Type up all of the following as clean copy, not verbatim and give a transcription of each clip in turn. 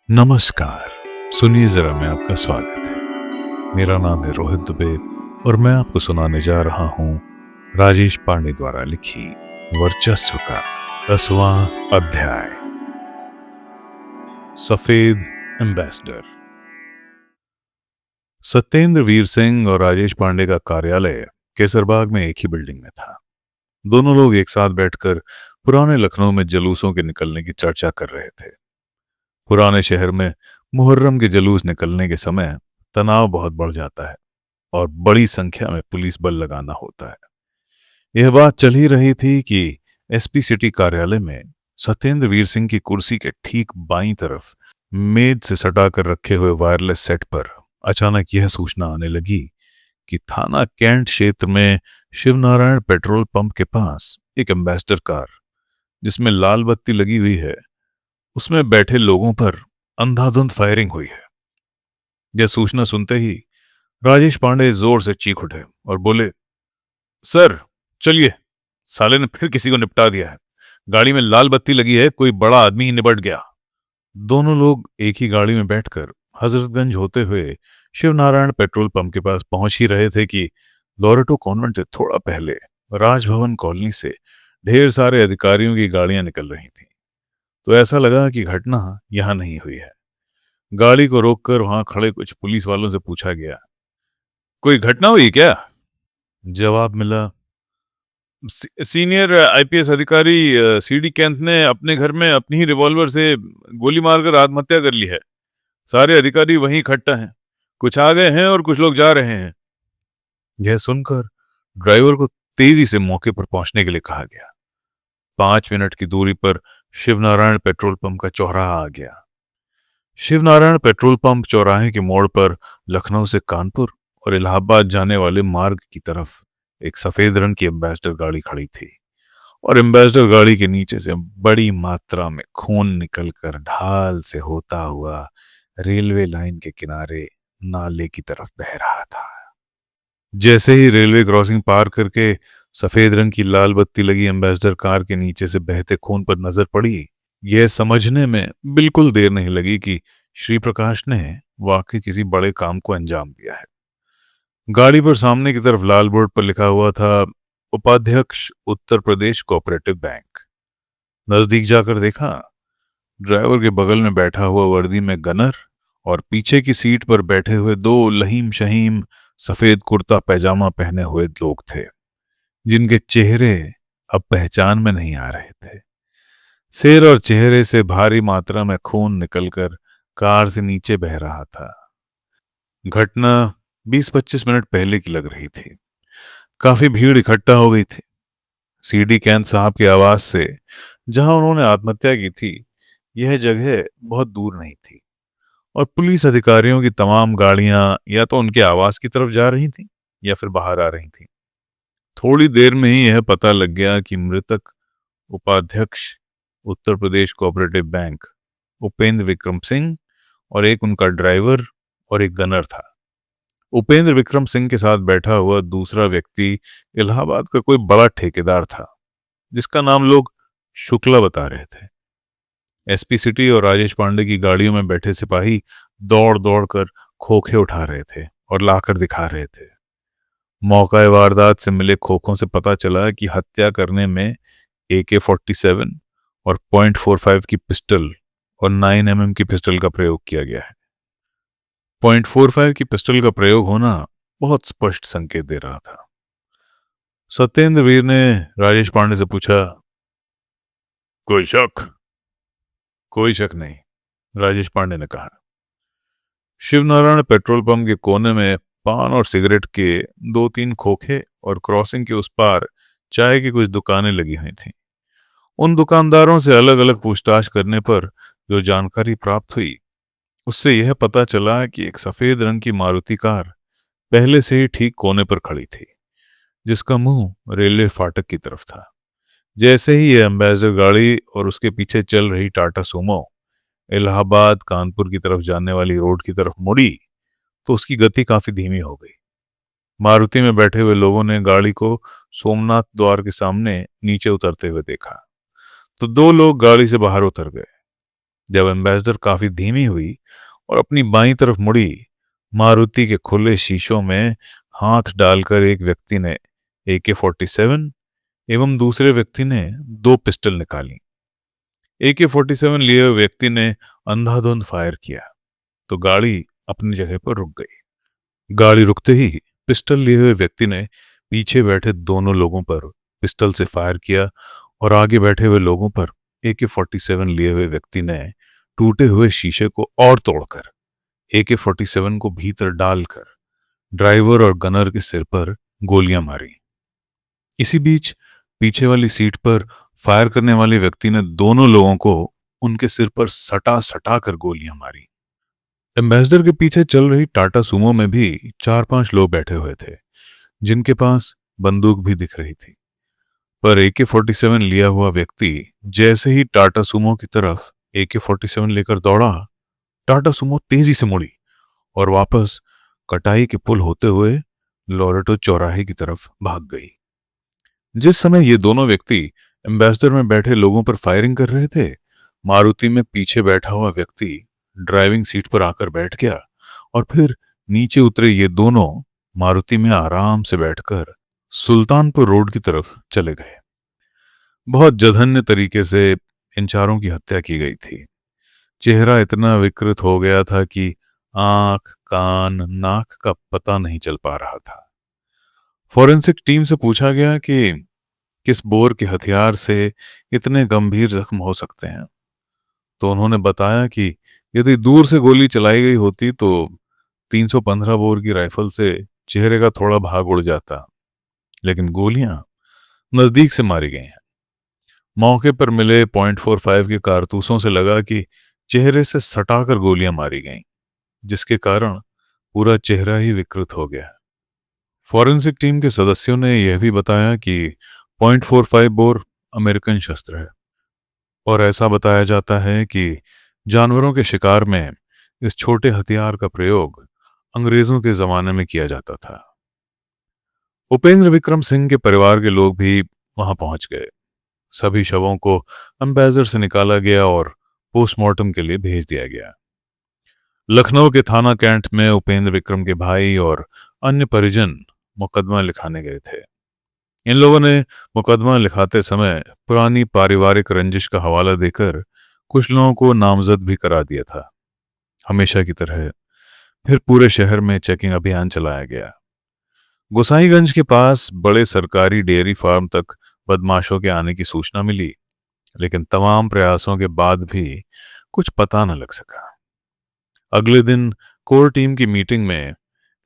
नमस्कार। सुनिए जरा, मैं आपका स्वागत है। मेरा नाम है रोहित दुबे और मैं आपको सुनाने जा रहा हूं राजेश पांडे द्वारा लिखी वर्चस्व का 10वां अध्याय, सफेद एम्बेसडर। सत्येंद्र वीर सिंह और राजेश पांडे का कार्यालय केसरबाग में एक ही बिल्डिंग में था। दोनों लोग एक साथ बैठकर पुराने लखनऊ में जुलूसों के निकलने की चर्चा कर रहे थे। पुराने शहर में मुहर्रम के जुलूस निकलने के समय तनाव बहुत बढ़ जाता है और बड़ी संख्या में पुलिस बल लगाना होता है। यह बात चल ही रही थी कि एसपी सिटी कार्यालय में सत्येंद्र वीर सिंह की कुर्सी के ठीक बाईं तरफ मेज से सटाकर रखे हुए वायरलेस सेट पर अचानक यह सूचना आने लगी कि थाना कैंट क्षेत्र में शिवनारायण पेट्रोल पंप के पास एक एम्बेसडर कार जिसमें लाल बत्ती लगी हुई है, उसमें बैठे लोगों पर अंधाधुंध फायरिंग हुई है। यह सूचना सुनते ही राजेश पांडे जोर से चीख उठे और बोले, सर चलिए, साले ने फिर किसी को निपटा दिया है। गाड़ी में लाल बत्ती लगी है, कोई बड़ा आदमी ही निपट गया। दोनों लोग एक ही गाड़ी में बैठकर हजरतगंज होते हुए शिवनारायण पेट्रोल पंप के पास पहुंच ही रहे थे कि लोरेटो कॉन्वेंट से थोड़ा पहले राजभवन कॉलोनी से ढेर सारे अधिकारियों की गाड़ियां निकल रही थीं। तो ऐसा लगा कि घटना यहां नहीं हुई है। गाड़ी को रोककर वहां खड़े कुछ पुलिस वालों से पूछा गया, कोई घटना हुई क्या? जवाब मिला, सीनियर आईपीएस अधिकारी सीडी कैंथ ने अपने घर में अपनी ही रिवॉल्वर से गोली मारकर आत्महत्या कर ली है। सारे अधिकारी वहीं इकट्ठा हैं, कुछ आ गए हैं और कुछ लोग जा रहे हैं। यह सुनकर ड्राइवर को तेजी से मौके पर पहुंचने के लिए कहा गया। 5 मिनट की दूरी पर शिवनारायण पेट्रोल पंप का चौराहा आ गया। शिवनारायण पेट्रोल पंप चौराहे के मोड़ पर लखनऊ से कानपुर और इलाहाबाद जाने वाले मार्ग की तरफ एक सफेद रंग की एम्बेसडर गाड़ी खड़ी थी और एम्बेसडर गाड़ी के नीचे से बड़ी मात्रा में खून निकलकर ढाल से होता हुआ रेलवे लाइन के किनारे नाले की तरफ बह रहा था। जैसे ही रेलवे क्रॉसिंग पार करके सफेद रंग की लाल बत्ती लगी एम्बेसडर कार के नीचे से बहते खून पर नजर पड़ी, यह समझने में बिल्कुल देर नहीं लगी कि श्री प्रकाश ने वाकई किसी बड़े काम को अंजाम दिया है। गाड़ी पर सामने की तरफ लाल बोर्ड पर लिखा हुआ था, उपाध्यक्ष उत्तर प्रदेश कोऑपरेटिव बैंक। नजदीक जाकर देखा, ड्राइवर के बगल में बैठा हुआ वर्दी में गनर और पीछे की सीट पर बैठे हुए दो लहीम शहीम सफेद कुर्ता पैजामा पहने हुए लोग थे, जिनके चेहरे अब पहचान में नहीं आ रहे थे। सिर और चेहरे से भारी मात्रा में खून निकलकर कार से नीचे बह रहा था। घटना 20-25 मिनट पहले की लग रही थी। काफी भीड़ इकट्ठा हो गई थी। सीडी कैंथ साहब की आवाज से जहां उन्होंने आत्महत्या की थी, यह जगह बहुत दूर नहीं थी और पुलिस अधिकारियों की तमाम गाड़ियां या तो उनके आवास की तरफ जा रही थीं या फिर बाहर आ रही थीं। थोड़ी देर में ही यह पता लग गया कि मृतक उपाध्यक्ष उत्तर प्रदेश कोऑपरेटिव बैंक उपेंद्र विक्रम सिंह और एक उनका ड्राइवर और एक गनर था। उपेंद्र विक्रम सिंह के साथ बैठा हुआ दूसरा व्यक्ति इलाहाबाद का कोई बड़ा ठेकेदार था, जिसका नाम लोग शुक्ला बता रहे थे। एसपी सिटी और राजेश पांडे की गाड़ियों में बैठे सिपाही दौड़ दौड़ कर खोखे उठा रहे थे और लाकर दिखा रहे थे। मौका वारदात से मिले खोखों से पता चला कि हत्या करने में AK-47 और .45 की पिस्टल और 9mm की पिस्टल का प्रयोग किया गया है। .45 की पिस्टल का प्रयोग होना बहुत स्पष्ट संकेत दे रहा था। सत्येंद्र वीर ने राजेश पांडे से पूछा, कोई शक? कोई शक नहीं, राजेश पांडे ने कहा। शिवनारायण पेट्रोल पंप के कोने में पान और सिगरेट के 2-3 खोखे और क्रॉसिंग के उस पार चाय की कुछ दुकानें लगी हुई थीं। उन दुकानदारों से अलग अलग पूछताछ करने पर जो जानकारी प्राप्त हुई, उससे यह पता चला कि एक सफेद रंग की मारुति कार पहले से ही ठीक कोने पर खड़ी थी, जिसका मुंह रेलवे फाटक की तरफ था। जैसे ही यह एम्बेसडर गाड़ी और उसके पीछे चल रही टाटा सुमो इलाहाबाद कानपुर की तरफ जाने वाली रोड की तरफ मुड़ी, तो उसकी गति काफी धीमी हो गई। मारुति में बैठे हुए लोगों ने गाड़ी को सोमनाथ द्वार के सामने नीचे उतरते हुए देखा, तो 2 लोग गाड़ी से बाहर उतर गए। जब एम्बेसडर काफी धीमी हुई और अपनी बाईं तरफ मुड़ी, मारुति के खुले शीशों में हाथ डालकर एक व्यक्ति ने AK-47 एवं दूसरे व्यक्ति ने 2 पिस्टल निकाली। AK-47 लिए हुए व्यक्ति ने अंधाधुंध फायर किया तो गाड़ी अपनी जगह पर रुक गई। गाड़ी रुकते ही पिस्टल लिए हुए व्यक्ति ने पीछे बैठे दोनों लोगों पर पिस्टल से फायर किया और आगे बैठे हुए लोगों पर AK-47 लिए हुए व्यक्ति ने टूटे हुए शीशे को और तोड़कर AK-47 को भीतर डालकर ड्राइवर और गनर के सिर पर गोलियां मारी। इसी बीच पीछे वाली सीट पर फायर करने वाले व्यक्ति ने दोनों लोगों को उनके सिर पर सटा सटा कर गोलियां मारी। एम्बेसडर के पीछे चल रही टाटा सुमो में भी 4-5 लोग बैठे हुए थे, जिनके पास बंदूक भी दिख रही थी। पर AK-47 लिया हुआ व्यक्ति जैसे ही टाटा सुमो की तरफ AK-47 लेकर दौड़ा, टाटा सुमो तेजी से मुड़ी और वापस कटाई के पुल होते हुए लोरेटो चौराहे की तरफ भाग गई। जिस समय ये दोनों व्यक्ति एम्बेसडर में बैठे लोगों पर फायरिंग कर रहे थे, मारुति में पीछे बैठा हुआ व्यक्ति ड्राइविंग सीट पर आकर बैठ गया और फिर नीचे उतरे ये दोनों मारुति में आराम से बैठकर सुल्तानपुर रोड की तरफ चले गए। बहुत जघन्य तरीके से इन चारों की हत्या की गई थी। चेहरा इतना विकृत हो गया था कि आंख, कान, नाक का पता नहीं चल पा रहा था। फॉरेंसिक टीम से पूछा गया कि किस बोर के हथियार से इतने गंभीर जख्म हो सकते हैं, तो उन्होंने बताया कि यदि दूर से गोली चलाई गई होती तो 315 बोर की राइफल से चेहरे का थोड़ा भाग उड़ जाता, लेकिन गोलियां नजदीक से मारी गई हैं। मौके पर मिले .45 के कारतूसों से लगा कि चेहरे से सटाकर गोलियां मारी गईं, जिसके कारण पूरा चेहरा ही विकृत हो गया। फॉरेंसिक टीम के सदस्यों ने यह भी बताया कि .45 बोर अमेरिकन शस्त्र है और ऐसा बताया जाता है कि जानवरों के शिकार में इस छोटे हथियार का प्रयोग अंग्रेजों के जमाने में किया जाता था। उपेंद्र विक्रम सिंह के परिवार के लोग भी वहां पहुंच गए। सभी शवों को एम्बेसडर से निकाला गया और पोस्टमार्टम के लिए भेज दिया गया। लखनऊ के थाना कैंट में उपेंद्र विक्रम के भाई और अन्य परिजन मुकदमा लिखाने गए थे। इन लोगों ने मुकदमा लिखाते समय पुरानी पारिवारिक रंजिश का हवाला देकर कुछ लोगों को नामजद भी करा दिया था। हमेशा की तरह फिर पूरे शहर में चेकिंग अभियान चलाया गया। गोसाईगंज के पास बड़े सरकारी डेयरी फार्म तक बदमाशों के आने की सूचना मिली, लेकिन तमाम प्रयासों के बाद भी कुछ पता न लग सका। अगले दिन कोर टीम की मीटिंग में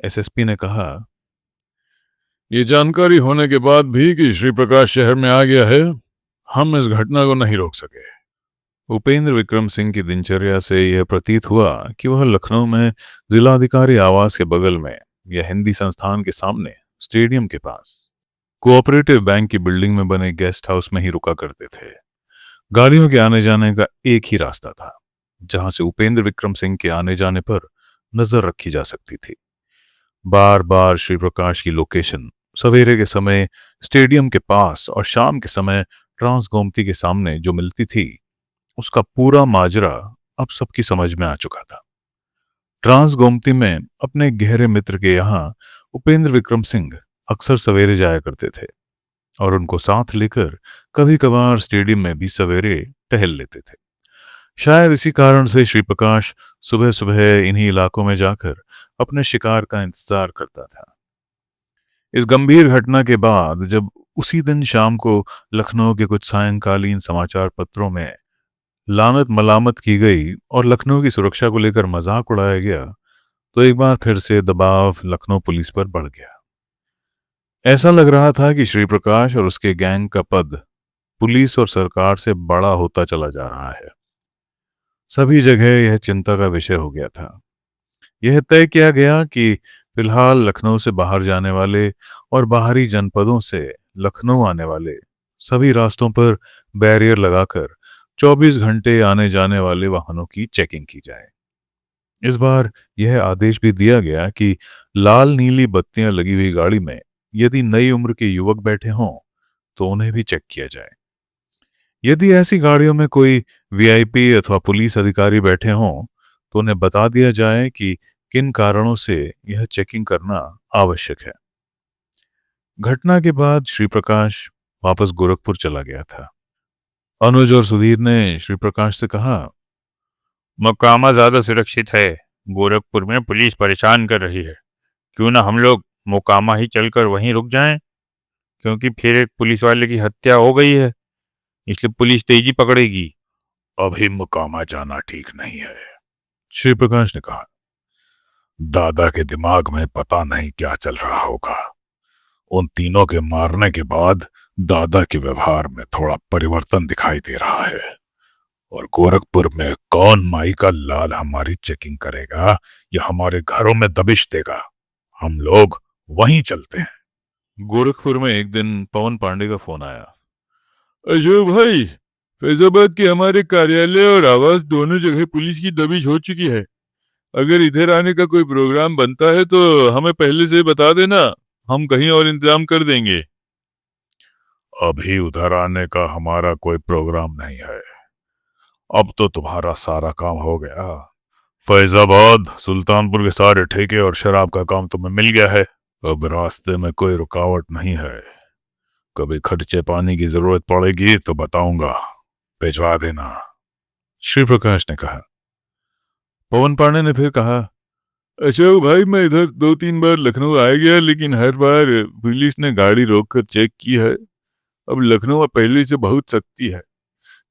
SSP ने कहा, ये जानकारी होने के बाद भी कि श्री प्रकाश शहर में आ गया है, हम इस घटना को नहीं रोक सके। उपेंद्र विक्रम सिंह की दिनचर्या से यह प्रतीत हुआ कि वह लखनऊ में जिलाधिकारी आवास के बगल में या हिंदी संस्थान के सामने स्टेडियम के पास कोऑपरेटिव बैंक की बिल्डिंग में बने गेस्ट हाउस में ही रुका करते थे। गाड़ियों के आने जाने का एक ही रास्ता था, जहां से उपेंद्र विक्रम सिंह के आने जाने पर नजर रखी जा सकती थी। बार बार श्री प्रकाश की लोकेशन सवेरे के समय स्टेडियम के पास और शाम के समय ट्रांस गोमती के सामने जो मिलती थी, उसका पूरा माजरा अब सबकी समझ में आ चुका था। ट्रांस गोमती में अपने गहरे मित्र के यहां उपेंद्र विक्रम सिंह अक्सर सवेरे जाया करते थे और उनको साथ लेकर कभी कभार स्टेडियम में भी सवेरे टहल लेते थे। शायद इसी कारण से श्री प्रकाश सुबह सुबह इन्हीं इलाकों में जाकर अपने शिकार का इंतजार करता था। इस गंभीर घटना के बाद जब उसी दिन शाम को लखनऊ के कुछ सायंकालीन समाचार पत्रों में लानत मलामत की गई और लखनऊ की सुरक्षा को लेकर मजाक उड़ाया गया, तो एक बार फिर से दबाव लखनऊ पुलिस पर बढ़ गया। ऐसा लग रहा था कि श्री प्रकाश और उसके गैंग का पद पुलिस और सरकार से बड़ा होता चला जा रहा है। सभी जगह यह चिंता का विषय हो गया था। यह तय किया गया कि फिलहाल लखनऊ से बाहर जाने वाले और बाहरी जनपदों से लखनऊ आने वाले सभी रास्तों पर बैरियर लगाकर 24 घंटे आने जाने वाले वाहनों की चेकिंग की जाए। इस बार यह आदेश भी दिया गया कि लाल नीली बत्तियां लगी हुई गाड़ी में यदि नई उम्र के युवक बैठे हों तो उन्हें भी चेक किया जाए। यदि ऐसी गाड़ियों में कोई वीआईपी अथवा पुलिस अधिकारी बैठे हों तो उन्हें बता दिया जाए कि किन कारणों से यह चेकिंग करना आवश्यक है। घटना के बाद श्री प्रकाश वापस गोरखपुर चला गया था। अनुज और सुधीर ने श्री प्रकाश से कहा, मोकामा ज्यादा सुरक्षित है। गोरखपुर में पुलिस परेशान कर रही है। क्यों ना हम लोग मोकामा ही चलकर वहीं रुक जाएं, क्योंकि फिर एक पुलिस वाले की हत्या हो गई है, इसलिए पुलिस तेजी पकड़ेगी। अभी मुकामा जाना ठीक नहीं है, श्री प्रकाश ने कहा। दादा के दिमाग में पता नहीं क्या चल रहा होगा। उन तीनों के मारने के बाद दादा के व्यवहार में थोड़ा परिवर्तन दिखाई दे रहा है। और गोरखपुर में कौन माई का लाल हमारी चेकिंग करेगा या हमारे घरों में दबिश देगा? हम लोग वहीं चलते हैं। गोरखपुर में एक दिन पवन पांडे का फोन आया। अशोक भाई, फैजाबाद के हमारे कार्यालय और आवास दोनों जगह पुलिस की दबिश हो चुकी है। अगर इधर आने का कोई प्रोग्राम बनता है तो हमें पहले से बता देना, हम कहीं और इंतजाम कर देंगे। अभी उधर आने का हमारा कोई प्रोग्राम नहीं है। अब तो तुम्हारा सारा काम हो गया। फैजाबाद, सुल्तानपुर के सारे ठेके और शराब का काम तुम्हें मिल गया है। अब रास्ते में कोई रुकावट नहीं है। कभी खर्चे पानी की जरूरत पड़ेगी तो बताऊंगा, भिजवा देना, श्री प्रकाश ने कहा। पवन पांडे ने फिर कहा, अशोक भाई, मैं इधर 2-3 बार लखनऊ आ गया, लेकिन हर बार पुलिस ने गाड़ी रोककर चेक की है। अब लखनऊ में पहले से बहुत सख्ती है।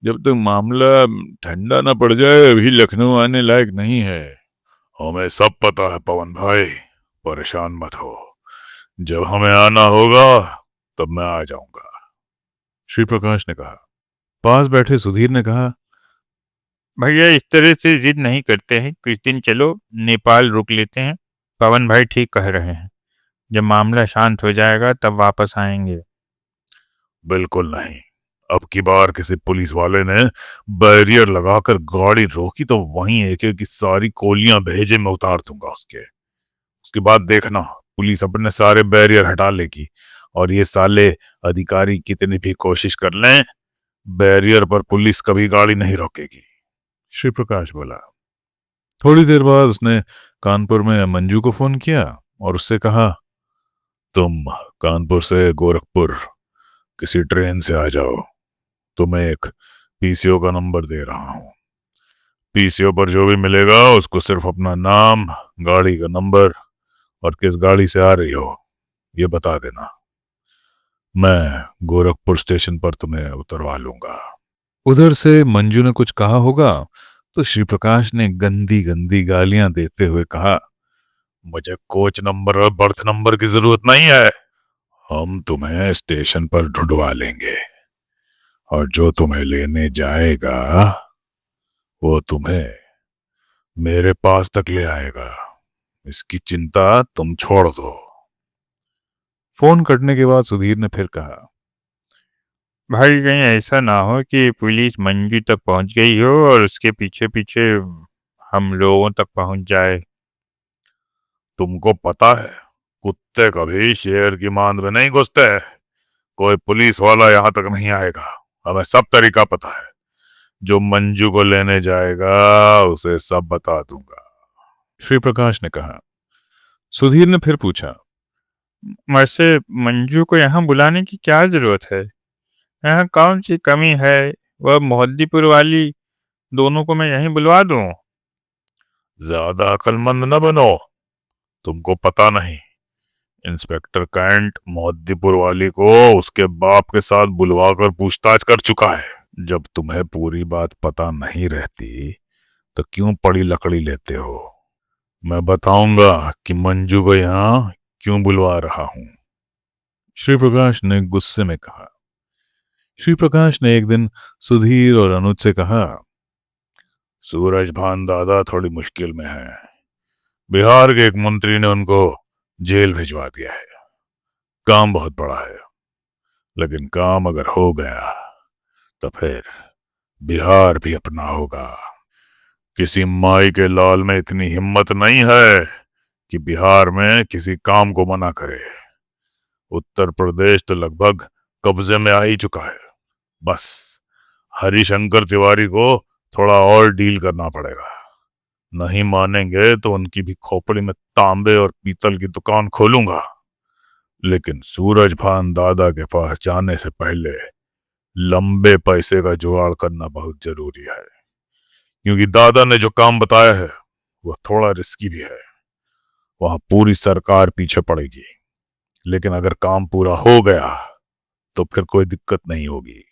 जब तक मामला ठंडा ना पड़ जाए अभी लखनऊ आने लायक नहीं है। हमें सब पता है पवन भाई, परेशान मत हो। जब हमें आना होगा तब मैं आ जाऊंगा, श्री प्रकाश ने कहा। पास बैठे सुधीर ने कहा, भैया इस तरह से जिद नहीं करते हैं, कुछ दिन चलो नेपाल रुक लेते हैं। पवन भाई ठीक कह रहे हैं, जब मामला शांत हो जाएगा तब वापस आएंगे। बिल्कुल नहीं। अब की बार किसी पुलिस वाले ने बैरियर लगाकर गाड़ी रोकी तो वहीं एक एक की सारी गोलियां भेजे में उतार दूंगा उसके। उसके बाद देखना, पुलिस अपने सारे बैरियर हटा लेगी और ये साले अधिकारी कितनी भी कोशिश कर लें, बैरियर पर पुलिस कभी गाड़ी नहीं रोकेगी, श्री प्रकाश बोला। थोड़ी देर बाद उसने कानपुर में मंजू को फोन किया और उससे कहा, तुम कानपुर से गोरखपुर किसी ट्रेन से आ जाओ। तुम्हें एक पीसीओ का नंबर दे रहा हूं। पीसीओ पर जो भी मिलेगा उसको सिर्फ अपना नाम, गाड़ी का नंबर और किस गाड़ी से आ रही हो ये बता देना। मैं गोरखपुर स्टेशन पर तुम्हें उतरवा लूंगा। उधर से मंजू ने कुछ कहा होगा तो श्री प्रकाश ने गंदी गंदी गालियां देते हुए कहा, मुझे कोच नंबर और बर्थ नंबर की जरूरत नहीं है। हम तुम्हें स्टेशन पर ढूंढवा लेंगे और जो तुम्हें लेने जाएगा वो तुम्हें मेरे पास तक ले आएगा। इसकी चिंता तुम छोड़ दो। फोन कटने के बाद सुधीर ने फिर कहा, भाई कहीं ऐसा ना हो कि पुलिस मंजू तक पहुंच गई हो और उसके पीछे पीछे हम लोगों तक पहुंच जाए। तुमको पता है कुत्ते कभी शेर की मांद में नहीं घुसते। कोई पुलिस वाला यहां तक नहीं आएगा। हमें सब तरीका पता है। जो मंजू को लेने जाएगा उसे सब बता दूंगा, श्री प्रकाश ने कहा। सुधीर ने फिर पूछा, वैसे मंजू को यहाँ बुलाने की क्या जरूरत है? यहाँ कौन सी कमी है? वह मोहद्दीपुर वाली दोनों को मैं यहीं बुलवा दूं? ज्यादा अक्लमंद न बनो। तुमको पता नहीं, इंस्पेक्टर कैंट मोहद्दीपुर वाली को उसके बाप के साथ बुलवाकर पूछताछ कर चुका है। जब तुम्हें पूरी बात पता नहीं रहती तो क्यों पड़ी लकड़ी लेते हो? मैं बताऊंगा कि मंजू को यहां क्यों बुलवा रहा हूं, श्री प्रकाश ने गुस्से में कहा। श्री प्रकाश ने एक दिन सुधीर और अनुज से कहा, सूरज भान दादा थोड़ी मुश्किल में है। बिहार के एक मंत्री ने उनको जेल भिजवा दिया है। काम बहुत बड़ा है, लेकिन काम अगर हो गया तो फिर बिहार भी अपना होगा। किसी माई के लाल में इतनी हिम्मत नहीं है कि बिहार में किसी काम को मना करे। उत्तर प्रदेश तो लगभग कब्जे में आ ही चुका है। बस हरिशंकर तिवारी को थोड़ा और डील करना पड़ेगा। नहीं मानेंगे तो उनकी भी खोपड़ी में तांबे और पीतल की दुकान खोलूंगा। लेकिन सूरज भान दादा के पास जाने से पहले लंबे पैसे का जुगाड़ करना बहुत जरूरी है, क्योंकि दादा ने जो काम बताया है वह थोड़ा रिस्की भी है। वहां पूरी सरकार पीछे पड़ेगी, लेकिन अगर काम पूरा हो गया तो फिर कोई दिक्कत नहीं होगी।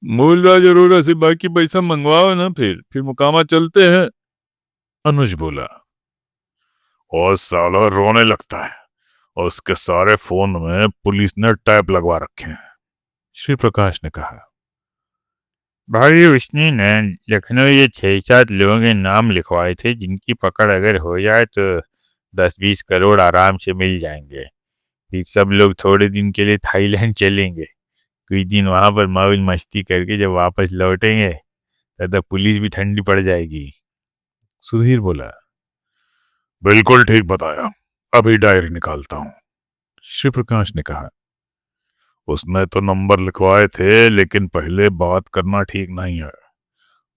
मूलराज अरोड़ा से बाकी पैसा मंगवाओ ना, फिर मुकामा चलते हैं, अनुज बोला। और साला रोने लगता है और उसके सारे फोन में पुलिस ने टैप लगवा रखे हैं, श्री प्रकाश ने कहा। भाई उसने न लखनऊ ये 6-7 लोगों के नाम लिखवाए थे जिनकी पकड़ अगर हो जाए तो 10-20 करोड़ आराम से मिल जाएंगे। फिर सब लोग थोड़े दिन के लिए थाईलैंड चलेंगे। कुछ दिन वहां पर मौज मस्ती करके जब वापस लौटेंगे तब पुलिस भी ठंडी पड़ जाएगी। सुधीर बोला। बिल्कुल ठीक बताया, अभी डायरी निकालता हूं, श्री प्रकाश ने कहा। उसमें तो नंबर लिखवाए थे, लेकिन पहले बात करना ठीक नहीं है।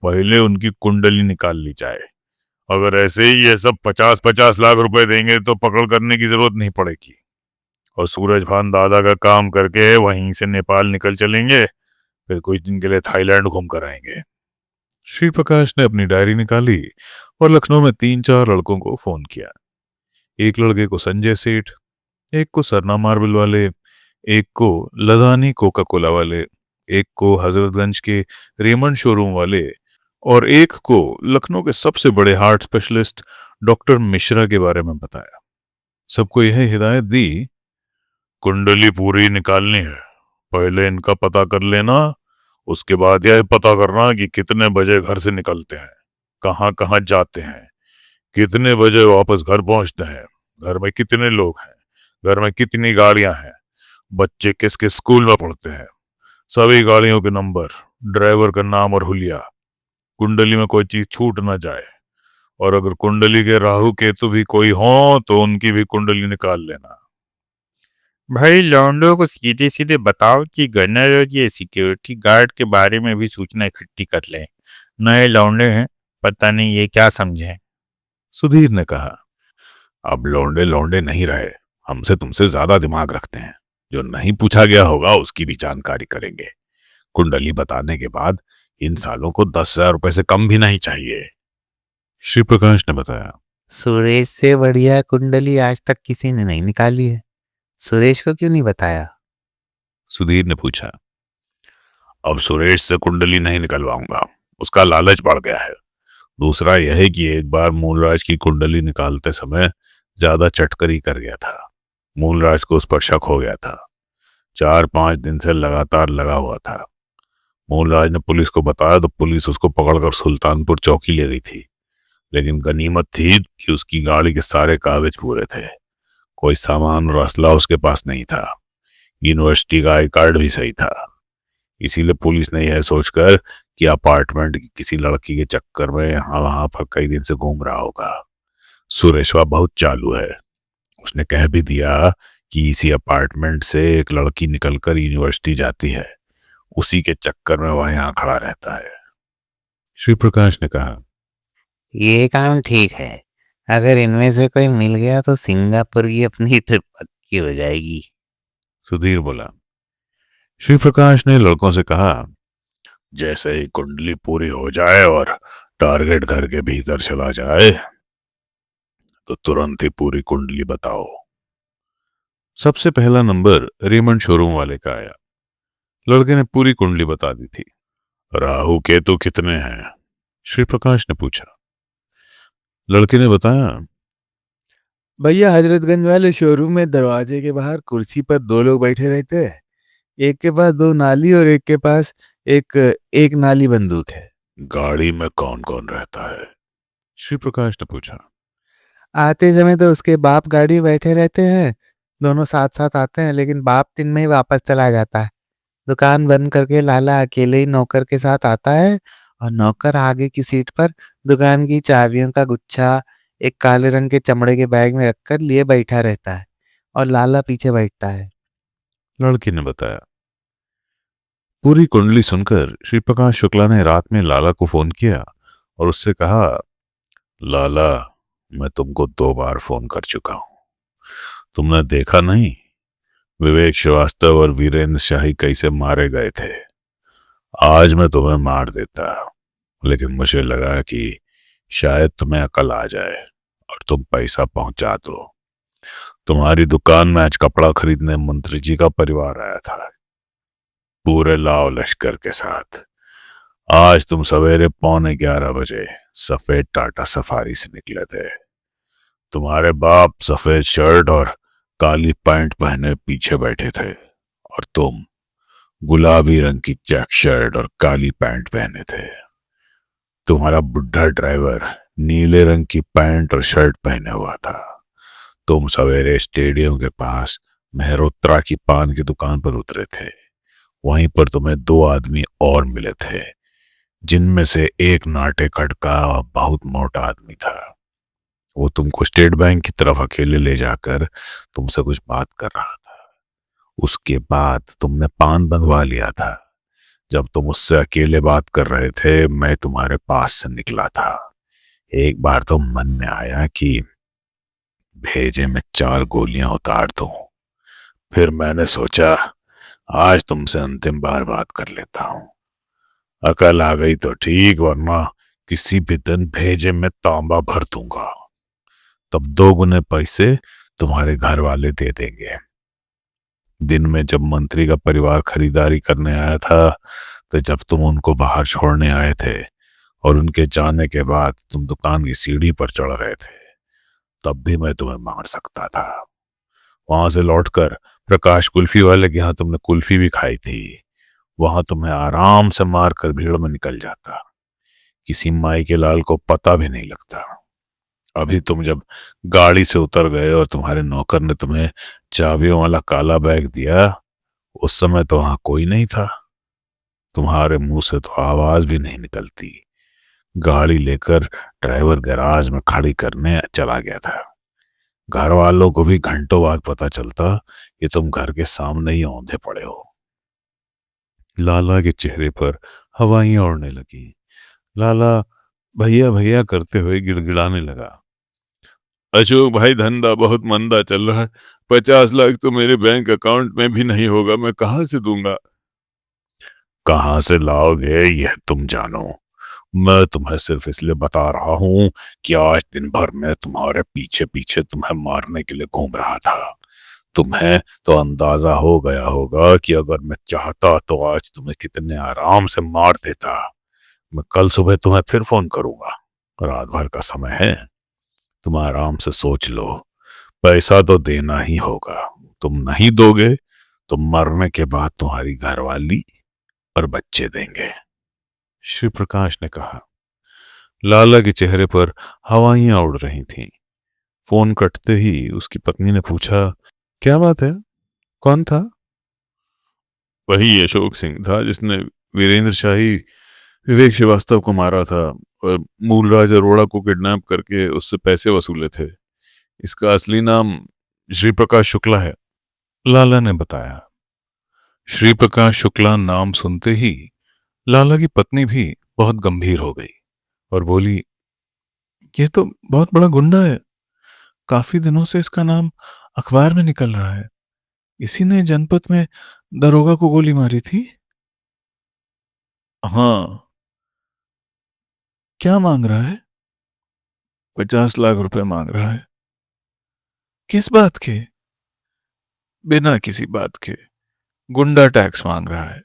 पहले उनकी कुंडली निकाल ली जाए। अगर ऐसे ही ये सब 50-50 लाख रुपए देंगे तो पकड़ करने की जरूरत नहीं पड़ेगी, और सूरज भान दादा का काम करके वहीं से नेपाल निकल चलेंगे, फिर कुछ दिन के लिए थाईलैंड घूम कर आएंगे। श्री प्रकाश ने अपनी डायरी निकाली और लखनऊ में 3-4 लड़कों को फोन किया। एक लड़के को संजय सेठ, एक को सरना मार्बल वाले, एक को लदानी कोका कोला वाले, एक को हजरतगंज के रेमंड शोरूम वाले, और एक को लखनऊ के सबसे बड़े हार्ट स्पेशलिस्ट डॉक्टर मिश्रा के बारे में बताया। सबको यह हिदायत दी, कुंडली पूरी निकालनी है, पहले इनका पता कर लेना, उसके बाद यह पता करना कि कितने बजे घर से निकलते हैं, कहाँ कहाँ जाते हैं, कितने बजे वापस घर पहुंचते हैं, घर में कितने लोग हैं, घर में कितनी गाड़ियां हैं, बच्चे किस किस स्कूल में पढ़ते हैं, सभी गाड़ियों के नंबर, ड्राइवर का नाम और हुलिया, कुंडली में कोई चीज छूट ना जाए, और अगर कुंडली के राहु केतु भी कोई हो तो उनकी भी कुंडली निकाल लेना। भाई लौंडों को सीधे सीधे बताओ कि गनर और ये सिक्योरिटी गार्ड के बारे में भी सूचना इकट्ठी कर लें। नए लौंडे हैं, पता नहीं ये क्या समझे। सुधीर ने कहा। अब लौंडे लौंडे नहीं रहे, हमसे तुमसे ज्यादा दिमाग रखते हैं। जो नहीं पूछा गया होगा उसकी भी जानकारी करेंगे। कुंडली बताने के बाद इन सालों को 10,000 रुपए से कम भी नहीं चाहिए, श्री प्रकाश ने बताया। सुरेश से बढ़िया कुंडली आज तक किसी ने नहीं निकाली है, सुरेश को क्यों नहीं बताया? सुधीर ने पूछा। अब सुरेश से कुंडली नहीं निकलवाऊंगा, उसका लालच बढ़ गया है। दूसरा यह है कि एक बार मूलराज की कुंडली निकालते समय ज्यादा चटकरी कर गया था। मूलराज को उस पर शक हो गया था। 4-5 दिन से लगातार लगा हुआ था। मूलराज ने पुलिस को बताया तो पुलिस उसको पकड़कर सुल्तानपुर चौकी ले गई थी, लेकिन गनीमत थी कि उसकी गाड़ी के सारे कागज पूरे थे। कोई सामान और असला उसके पास नहीं था। यूनिवर्सिटी का आई कार्ड भी सही था। इसीलिए पुलिस ने यह सोचकर कि अपार्टमेंट की किसी लड़की के चक्कर में यहाँ वहां पर कई दिन से घूम रहा होगा। सुरेशवा बहुत चालू है, उसने कह भी दिया कि इसी अपार्टमेंट से एक लड़की निकलकर यूनिवर्सिटी जाती है, उसी के चक्कर में वह यहाँ खड़ा रहता है, श्री प्रकाश ने कहा। ये काम ठीक है, अगर इनमें से कोई मिल गया तो सिंगापुर की अपनी ट्रिप पक्की हो जाएगी, सुधीर बोला। श्री प्रकाश ने लड़कों से कहा, जैसे ही कुंडली पूरी हो जाए और टारगेट घर के भीतर चला जाए तो तुरंत ही पूरी कुंडली बताओ। सबसे पहला नंबर रेमंड शोरूम वाले का आया। लड़के ने पूरी कुंडली बता दी थी। राहु केतु कितने हैं, श्री प्रकाश ने पूछा। लड़के ने बताया, भैया हजरतगंज वाले शोरूम में दरवाजे के बाहर कुर्सी पर 2 लोग बैठे रहते हैं। एक के पास 2 नाली और एक के पास एक नाली बंदूक है। गाड़ी में कौन कौन रहता है, श्री प्रकाश ने पूछा। आते समय तो उसके बाप गाड़ी में बैठे रहते हैं, दोनों साथ साथ आते हैं, लेकिन बाप दिन में ही वापस चला जाता है। दुकान बंद करके लाला अकेले ही नौकर के साथ आता है और नौकर आगे की सीट पर दुकान की चाबियों का गुच्छा एक काले रंग के चमड़े के बैग में रखकर लिए बैठा रहता है और लाला पीछे बैठता है। लड़के ने बताया। पूरी कुंडली सुनकर श्री प्रकाश शुक्ला ने रात में लाला को फोन किया और उससे कहा, लाला, मैं तुमको 2 बार फोन कर चुका हूं, तुमने देखा नहीं विवेक श्रीवास्तव और वीरेंद्र शाही कैसे मारे गए थे। आज मैं तुम्हें मार देता, लेकिन मुझे लगा कि शायद तुम्हें अकल आ जाए और तुम पैसा पहुंचा दो। तुम्हारी दुकान में आज कपड़ा खरीदने मंत्री जी का परिवार आया था, पूरे लाव लश्कर के साथ। आज तुम सवेरे 11:45 बजे सफेद टाटा सफारी से निकले थे। तुम्हारे बाप सफेद शर्ट और काली पैंट पहने पीछे बैठे थे और तुम गुलाबी रंग की चेक शर्ट और काली पैंट पहने थे। तुम्हारा बुढ़ा ड्राइवर नीले रंग की पैंट और शर्ट पहने हुआ था। तुम सवेरे स्टेडियम के पास मेहरोत्रा की पान की दुकान पर उतरे थे। वहीं पर तुम्हें 2 आदमी और मिले थे, जिनमें से एक नाटे कट का बहुत मोटा आदमी था। वो तुमको स्टेट बैंक की तरफ अकेले ले जाकर तुमसे कुछ बात कर रहा था। उसके बाद तुमने पान बंधवा लिया था। जब तुम उससे अकेले बात कर रहे थे, मैं तुम्हारे पास से निकला था। एक बार तो मन में आया कि भेजे में 4 गोलियां उतार दूं। फिर मैंने सोचा आज तुमसे अंतिम बार बात कर लेता हूं। अकल आ गई तो ठीक, वरना किसी भी दिन भेजे में तांबा भर दूंगा। तब 2 गुने पैसे तुम्हारे घर वाले दे देंगे। दिन में जब मंत्री का परिवार खरीदारी करने आया था, तो जब तुम उनको बाहर छोड़ने आए थे और उनके जाने के बाद तुम दुकान की सीढ़ी पर चढ़ रहे थे, तब भी मैं तुम्हें मार सकता था। वहां से लौटकर प्रकाश कुल्फी वाले के यहाँ तुमने कुल्फी भी खाई थी। वहां तुम्हें आराम से मार कर भीड़ में निकल जाता। किसी माई के लाल को पता भी नहीं लगता। अभी तुम जब गाड़ी से उतर गए और तुम्हारे नौकर ने तुम्हें चाबियों वाला काला बैग दिया, उस समय तो वहां कोई नहीं था। तुम्हारे मुंह से तो आवाज भी नहीं निकलती। गाड़ी लेकर ड्राइवर गैराज में खड़ी करने चला गया था। घर वालों को भी घंटों बाद पता चलता कि तुम घर के सामने ही औंधे पड़े हो। लाला के चेहरे पर हवाइयां उड़ने लगी। लाला भैया भैया करते हुए गिड़गिड़ाने लगा। अशोक भाई, धंधा बहुत मंदा चल रहा है। 50 लाख तो मेरे बैंक अकाउंट में भी नहीं होगा, मैं कहां से दूंगा। कहां से लाओगे यह तुम जानो। मैं तुम्हें सिर्फ इसलिए बता रहा हूं कि आज दिन भर मैं तुम्हारे पीछे पीछे तुम्हें मारने के लिए घूम रहा था। तुम्हें तो अंदाजा हो गया होगा कि अगर मैं चाहता तो आज तुम्हें कितने आराम से मार देता। मैं कल सुबह तुम्हें फिर फोन करूंगा। रात भर का समय है, तुम आराम से सोच लो। पैसा तो देना ही होगा। तुम नहीं दोगे तो मरने के बाद तुम्हारी घरवाली और बच्चे देंगे, श्री प्रकाश ने कहा। लाला के चेहरे पर हवाइयां उड़ रही थीं। फोन कटते ही उसकी पत्नी ने पूछा, क्या बात है, कौन था? वही अशोक सिंह था जिसने वीरेंद्र शाही विवेक श्रीवास्तव को मारा था और मूलराज अरोड़ा को किडनैप करके उससे पैसे वसूले थे। इसका असली नाम श्री प्रकाश शुक्ला है, लाला ने बताया। श्री प्रकाश शुक्ला नाम सुनते ही लाला की पत्नी भी बहुत गंभीर हो गई और बोली, ये तो बहुत बड़ा गुंडा है। काफी दिनों से इसका नाम अखबार में निकल रहा है। इसी ने जनपद में दरोगा को गोली मारी थी। हाँ। क्या मांग रहा है? 50 लाख रुपए मांग रहा है। किस बात के? बिना किसी बात के गुंडा टैक्स मांग रहा है।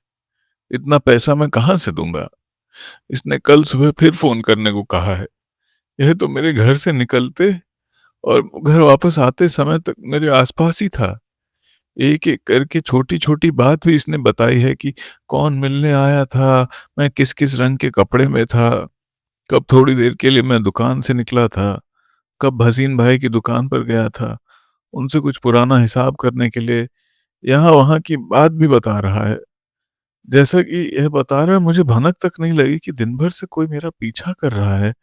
इतना पैसा मैं कहां से दूंगा? इसने कल सुबह फिर फोन करने को कहा है। यह तो मेरे घर से निकलते और घर वापस आते समय तक मेरे आसपास ही था। एक एक करके छोटी छोटी बात भी इसने बताई है कि कौन मिलने आया था, मैं किस किस रंग के कपड़े में था, कब थोड़ी देर के लिए मैं दुकान से निकला था, कब हसीन भाई की दुकान पर गया था, उनसे कुछ पुराना हिसाब करने के लिए। यहाँ वहां की बात भी बता रहा है। जैसा कि यह बता रहा है, मुझे भनक तक नहीं लगी कि दिन भर से कोई मेरा पीछा कर रहा है।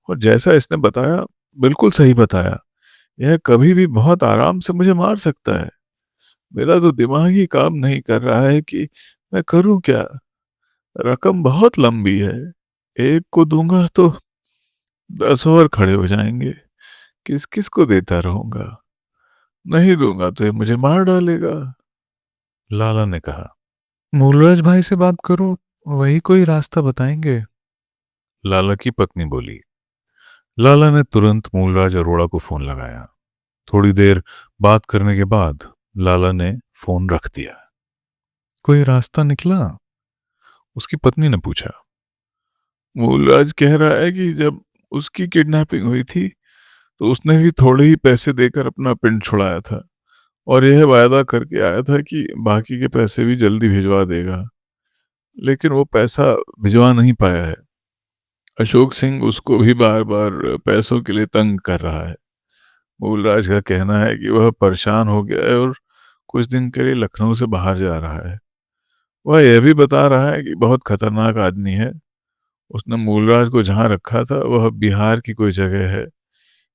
और जैसा इसने बताया, बिल्कुल सही बताया। यह कभी भी बहुत आराम से मुझे मार सकता है। मेरा तो दिमाग ही काम नहीं कर रहा है कि मैं करूं क्या? रकम बहुत लंबी है। एक को दूंगा तो 10 और खड़े हो जाएंगे। किस किस को देता रहूंगा? नहीं दूंगा तो ये मुझे मार डालेगा। लाला ने कहा। मूलराज भाई से बात करो, वही कोई रास्ता बताएंगे। लाला की पत्नी बोली। लाला ने तुरंत मूलराज अरोड़ा को फोन लगाया। थोड़ी देर बात करने के बाद लाला ने फोन रख दिया। कोई रास्ता निकला? उसकी पत्नी ने पूछा। मूलराज कह रहा है कि जब उसकी किडनैपिंग हुई थी तो उसने भी थोड़े ही पैसे देकर अपना पिंड छुड़ाया था और यह वायदा करके आया था कि बाकी के पैसे भी जल्दी भिजवा देगा, लेकिन वो पैसा भिजवा नहीं पाया है। अशोक सिंह उसको भी बार बार पैसों के लिए तंग कर रहा है। मूलराज का कहना है कि वह परेशान हो गया है और कुछ दिन के लिए लखनऊ से बाहर जा रहा है। वह यह भी बता रहा है कि बहुत खतरनाक आदमी है। उसने मूलराज को जहां रखा था वह बिहार की कोई जगह है।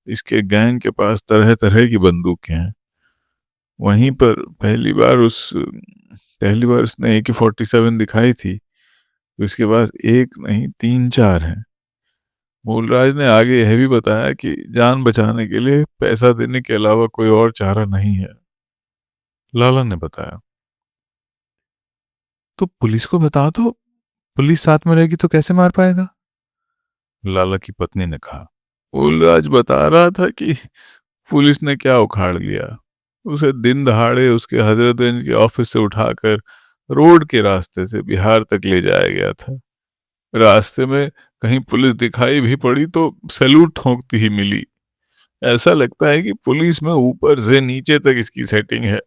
इसके गैंग के पास तरह तरह की बंदूकें हैं। वहीं पर पहली बार उसने AK-47 दिखाई थी तो इसके पास एक नहीं 3-4 हैं। मूलराज ने आगे यह भी बताया कि जान बचाने के लिए पैसा देने के अलावा कोई और चारा नहीं है। लाला ने बताया। तो पुलिस को बता दो, पुलिस साथ में रहेगी तो कैसे मार पाएगा? लाला की पत्नी ने कहा। मूलराज बता रहा था कि पुलिस ने क्या उखाड़ लिया। उसे दिन दहाड़े उसके हजरतगंज के ऑफिस से उठाकर रोड के रास्ते से बिहार तक ले जाया गया था। रास्ते में कहीं पुलिस दिखाई भी पड़ी तो सैल्यूट ठोंकती ही मिली। ऐसा लगता है कि पुलिस में ऊपर से नीचे तक इसकी सेटिंग है।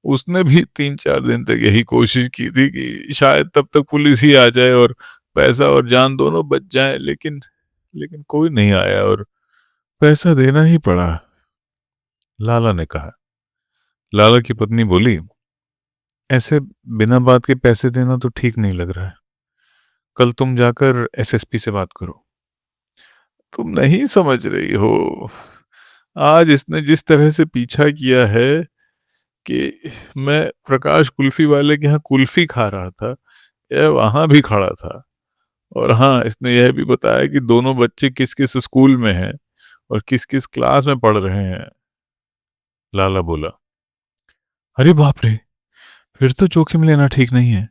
उसने भी 3-4 दिन तक यही कोशिश की थी कि शायद तब तक पुलिस ही आ जाए और पैसा और जान दोनों बच जाए, लेकिन लेकिन कोई नहीं आया और पैसा देना ही पड़ा। लाला ने कहा। लाला की पत्नी बोली। ऐसे बिना बात के पैसे देना तो ठीक नहीं लग रहा है। कल तुम जाकर SSP से बात करो। तुम नहीं समझ रही हो। आज इसने जिस तरह से पीछा किया है कि मैं प्रकाश कुल्फी वाले के यहाँ कुल्फी खा रहा था, यह वहां भी खड़ा था। और हाँ, इसने यह भी बताया कि दोनों बच्चे किस किस स्कूल में हैं और किस किस क्लास में पढ़ रहे हैं। लाला बोला। अरे बाप रे, फिर तो जोखिम लेना ठीक नहीं है।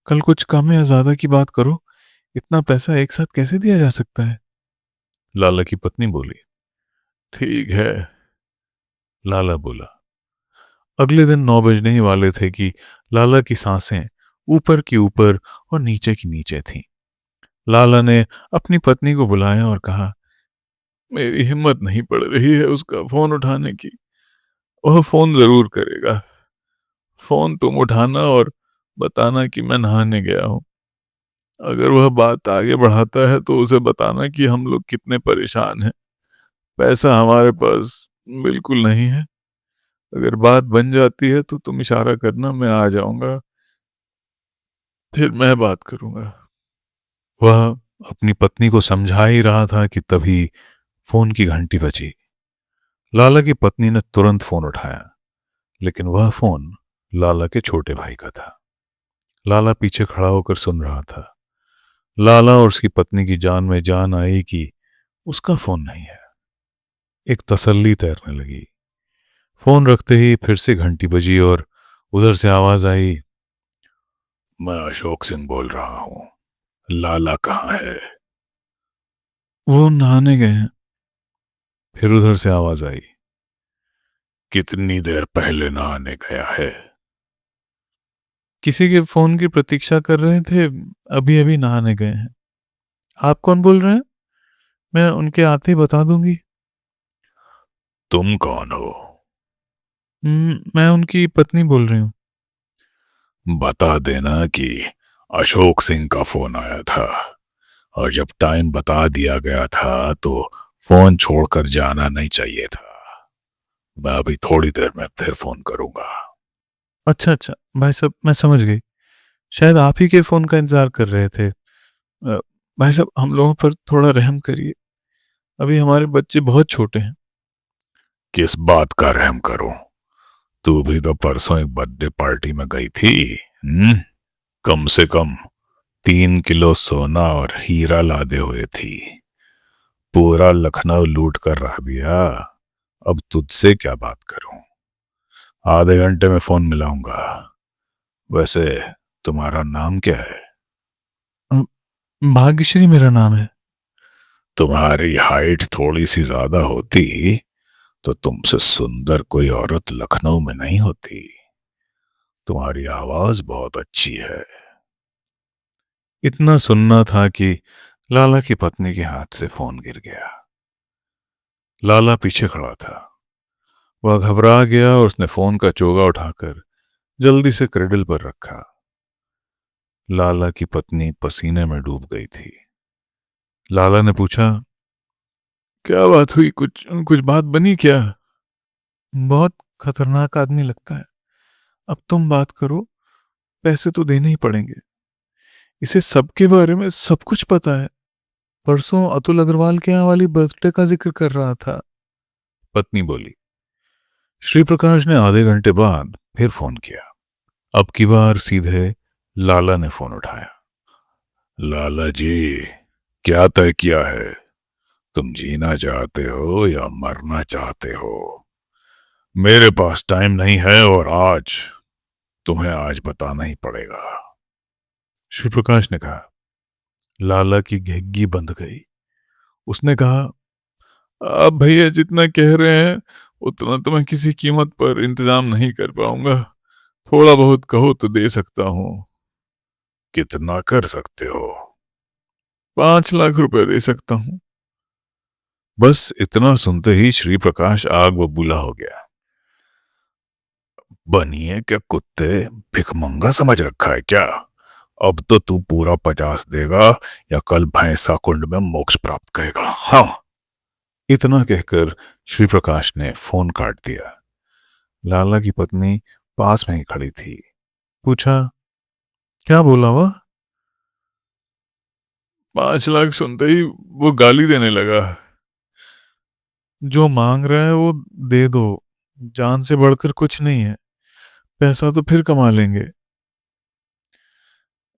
कल कुछ कम या ज्यादा की बात करो। इतना पैसा एक साथ कैसे दिया जा सकता है? लाला की पत्नी बोली। ठीक है, लाला बोला। अगले दिन 9 बजने ही वाले थे कि लाला की सांसें ऊपर की ऊपर और नीचे की नीचे थीं। लाला ने अपनी पत्नी को बुलाया और कहा, मेरी हिम्मत नहीं पड़ रही है उसका फोन उठाने की। वह फोन जरूर करेगा। फोन तुम उठाना और बताना कि मैं नहाने गया हूं। अगर वह बात आगे बढ़ाता है तो उसे बताना कि हम लोग कितने परेशान हैं। पैसा हमारे पास बिल्कुल नहीं है। अगर बात बन जाती है तो तुम इशारा करना, मैं आ जाऊंगा, फिर मैं बात करूंगा। वह अपनी पत्नी को समझा ही रहा था कि तभी फोन की घंटी बजी। लाला की पत्नी ने तुरंत फोन उठाया, लेकिन वह फोन लाला के छोटे भाई का था। लाला पीछे खड़ा होकर सुन रहा था। लाला और उसकी पत्नी की जान में जान आई कि उसका फोन नहीं है। एक तसल्ली तैरने लगी। फोन रखते ही फिर से घंटी बजी और उधर से आवाज आई, मैं अशोक सिंह बोल रहा हूं। लाला कहाँ है? वो नहाने गए हैं। फिर उधर से आवाज आई, कितनी देर पहले नहाने गया है? किसी के फोन की प्रतीक्षा कर रहे थे, अभी अभी नहाने गए हैं। आप कौन बोल रहे हैं? मैं उनके आते ही बता दूंगी। तुम कौन हो? मैं उनकी पत्नी बोल रही हूँ। बता देना कि अशोक सिंह का फोन आया था और जब टाइम बता दिया गया था तो फोन छोड़कर जाना नहीं चाहिए था। मैं अभी थोड़ी देर में फिर फोन करूंगा। अच्छा अच्छा भाई साहब, मैं समझ गई। शायद आप ही के फोन का इंतजार कर रहे थे। भाई साहब, हम लोगों पर थोड़ा रहम करिए। अभी हमारे बच्चे बहुत छोटे हैं। किस बात का रहम करूं? तू भी तो परसों एक बर्थडे पार्टी में गई थी। कम से कम 3 किलो सोना और हीरा लादे हुए थी। पूरा लखनऊ लूट कर रख दिया। अब तुझसे क्या बात करूं? आधे घंटे में फोन मिलाऊंगा। वैसे तुम्हारा नाम क्या है? भाग्यश्री मेरा नाम है। तुम्हारी हाइट थोड़ी सी ज्यादा होती तो तुमसे सुंदर कोई औरत लखनऊ में नहीं होती। तुम्हारी आवाज बहुत अच्छी है। इतना सुनना था कि लाला की पत्नी के हाथ से फोन गिर गया। लाला पीछे खड़ा था। वह घबरा गया और उसने फोन का चोगा उठाकर जल्दी से क्रेडल पर रखा। लाला की पत्नी पसीने में डूब गई थी। लाला ने पूछा, क्या बात हुई? कुछ कुछ बात बनी क्या? बहुत खतरनाक आदमी लगता है। अब तुम बात करो, पैसे तो देने ही पड़ेंगे। इसे सबके बारे में सब कुछ पता है। परसों अतुल अग्रवाल के यहाँ वाली बर्थडे का जिक्र कर रहा था। पत्नी बोली। श्री प्रकाश ने आधे घंटे बाद फिर फोन किया। अब की बार सीधे लाला ने फोन उठाया। लाला जी, क्या तय किया है? तुम जीना चाहते हो या मरना चाहते हो? मेरे पास टाइम नहीं है और तुम्हें आज बताना ही पड़ेगा। श्री प्रकाश ने कहा। लाला की घेग्गी बंध गई। उसने कहा, अब भैया जितना कह रहे हैं उतना तो मैं किसी कीमत पर इंतजाम नहीं कर पाऊंगा। थोड़ा बहुत कहो तो दे सकता हूं। कितना कर सकते हो? 5 लाख रुपए दे सकता हूं। बस इतना सुनते ही श्री प्रकाश आग बबूला हो गया। बनिए क्या कुत्ते, भिखमंगा समझ रखा है क्या? अब तो तू पूरा 50 देगा या कल भैंसा कुंड में मोक्ष प्राप्त करेगा। हाँ। इतना कहकर श्री प्रकाश ने फोन काट दिया। लाला की पत्नी पास में ही खड़ी थी। पूछा, क्या बोला वह? 5 लाख सुनते ही वो गाली देने लगा। जो मांग रहा है वो दे दो। जान से बढ़कर कुछ नहीं है। पैसा तो फिर कमा लेंगे।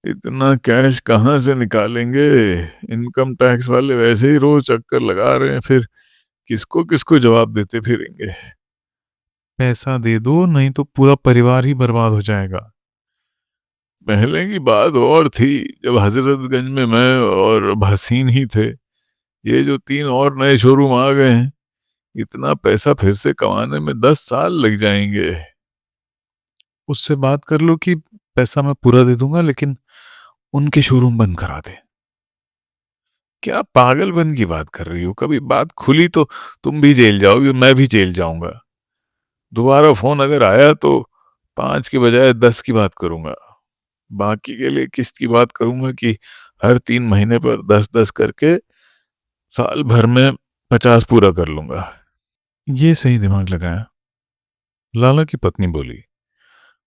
इतना कैश कहाँ से निकालेंगे? इनकम टैक्स वाले वैसे ही रोज चक्कर लगा रहे हैं, फिर किसको किसको जवाब देते फिरेंगे। पैसा दे दो, नहीं तो पूरा परिवार ही बर्बाद हो जाएगा। पहले की बात और थी, जब हजरतगंज में मैं और हसीन ही थे। ये जो 3 और नए शोरूम आ गए हैं, इतना पैसा फिर से कमाने में 10 साल लग जाएंगे। उससे बात कर लो कि पैसा मैं पूरा दे दूंगा, लेकिन उनके शोरूम बंद करा दे। क्या पागलपन की बात कर रही हो? कभी बात खुली तो तुम भी जेल जाओगी, मैं भी जेल जाऊंगा। दोबारा फोन अगर आया तो 5 की बजाय 10 की बात करूंगा। बाकी के लिए किस्त की बात करूंगा कि हर 3 महीने पर 10-10 करके साल भर में 50 पूरा कर लूंगा। ये सही दिमाग लगाया। लाला की पत्नी बोली।